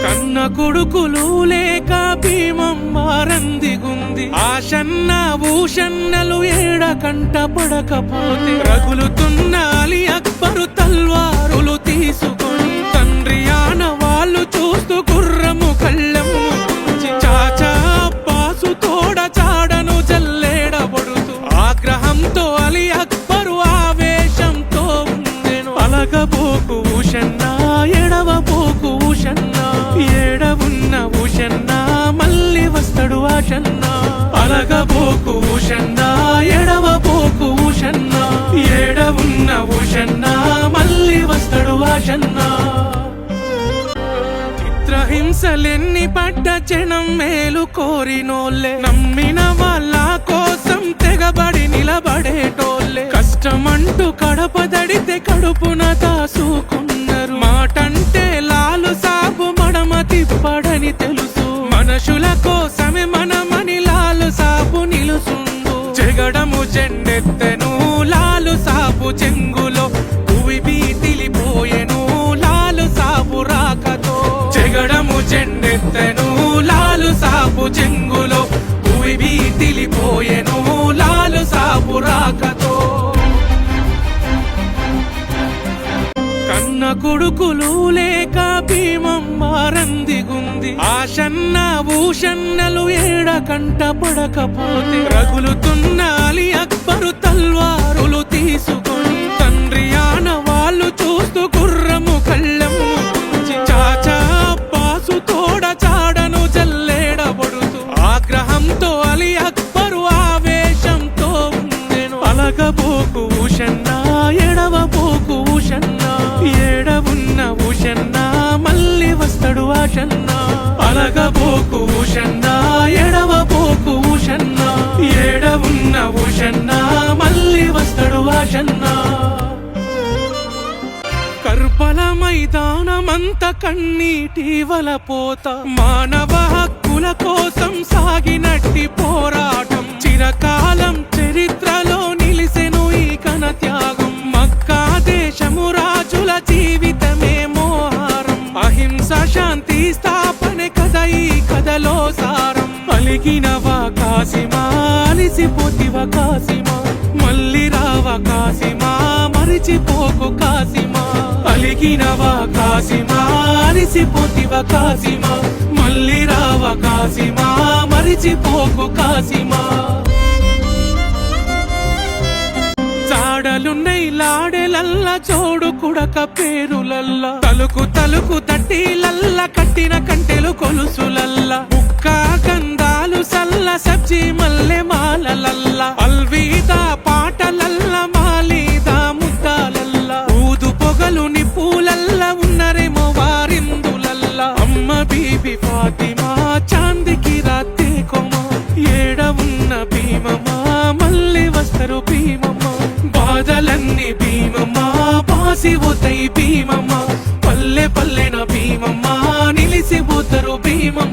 కన్న కొడుకులు లేక భీమమ్మ రందిగుంది. ఆశన్న ఊషన్నలు ఏడ కంట పడకపోతే రగులుతున్న అలీ అక్బరు తల్వారులు తీసుకొని తండ్రి ఆన వాళ్ళు చూస్తూ గుర్రము కళ్ళెము చాచా అబ్బాసు తోడ చాడను జల్లేడబడుతూ ఆగ్రహంతో అలీ అక్బరు ఆవేశంతో ఉండెను. అలగబోకు ఊషన్నా ఎడవబోకు ఊషన్నా, ఏడవున్న ఊషన్నా మళ్ళీ వస్తాడు ఆషన్నా. అలగబోకు ఊషన్నా ఎడవబోకు ఊషన్నా, ఏడవున్న ఊషన్నా మళ్ళీ వస్తాడు ఆషన్నా. చిత్రహింసలెన్ని పడ్డ జనం మేలు కోరినోళ్ళే, నమ్మిన వాళ్ళ కోసం తెగబడి నిలబడేటోళ్ళే. కష్టమంటూ కడపదడితే కడుపున దాసుకున్నారు. మాటంటే లాలు సాబు మడమ తిప్పడని తెలుసు. మనుషుల కోసమే మనమని లాలు సాబు నిలుసుండు. జగడము జెండెత్తెను లాలు సాబు చెంగులో, భూమి బీతిలిపోయెను లాలు సాబు రాకతో. జగడము జెండెత్తెను లాలు సాబు చెంగులో, భూమి బీతిలిపోయెను లాలు సాబు రాకతో. కన్న కొడుకులు లేక భీమమ్మ రందిగుంది. ఆశన్న ఊషన్నలు ఏడ కంట పడకపోతే రగులుతున్న అలీ అక్బరు తల్వారులు తీసుకొని తండ్రి ఆన వాళ్ళు చూస్తూ గుర్రము కళ్ళెము చాచా అబ్బాసు తోడ చాడను జల్లేడబడుతూ ఆగ్రహంతో అలీ అక్బరు ఆవేశంతో ఉండెను. అలగబోకు ఊషన్నా ఎడవబోకు ఊషన్నా, ఏడవున్న ఊషన్నా మళ్ళీ వస్తాడు ఆషన్నా. అలగబోకు ఊషన్నా ఎడవబోకు ఊషన్నా, ఏడవున్న ఊషన్నా మళ్ళీ వస్తాడు ఆషన్నా. కర్బల మైదానమంత కన్నీటి వలపోత, మానవ హక్కుల కోసం సాగినట్టి పోరాటం చిరకాలం చరిత్రలో నిలిసెను ఈ ఘన త్యాగం. మక్కా దేశము రాజుల జీవితమే మోహారం, అహింస శాంతి స్థాపన కథ ఈ కథలో సారం. అలిగినవా కాసిమా అలిసిపోతివా కాసిమా, మళ్ళీ రావా కాసిమా మరిచిపోకు కాసిమా. అలిగినవా కాసిమా అలిసిపోతివా కాసిమా, మళ్ళీ రావా కాసిమా మరిచిపోకు కాసిమా. చాడలున్నై లాడెలల్ల చోడు కుడక పేరులల్ల, తలుకు తలుకు తట్టిలల్ల కట్టిన కంటెలు కొలుసులల్ల, ముక్క కందాలు సల్ల సబ్జీ మల్లె మాలలల్ల, అల్వీదా పాటలల్ల మాలీదా ముద్దాలల్ల, ఊదు పొగలు నిప్పులల్ల ఉన్నరేమో వారిందులల్ల. అమ్మ బీబీ ఫాతిమా చాందికి రాత్రి కొమ్మ, ఏడ ఉన్న భీమమ్మ మళ్ళీ వస్తారు భీమమ్మ. బాధలన్నీ భీమమ్మ బాసిపోతాయి భీమమ్మ, పల్లె పల్లెన భీమమ్మ నిలిసిపోతారు భీమమ్మ.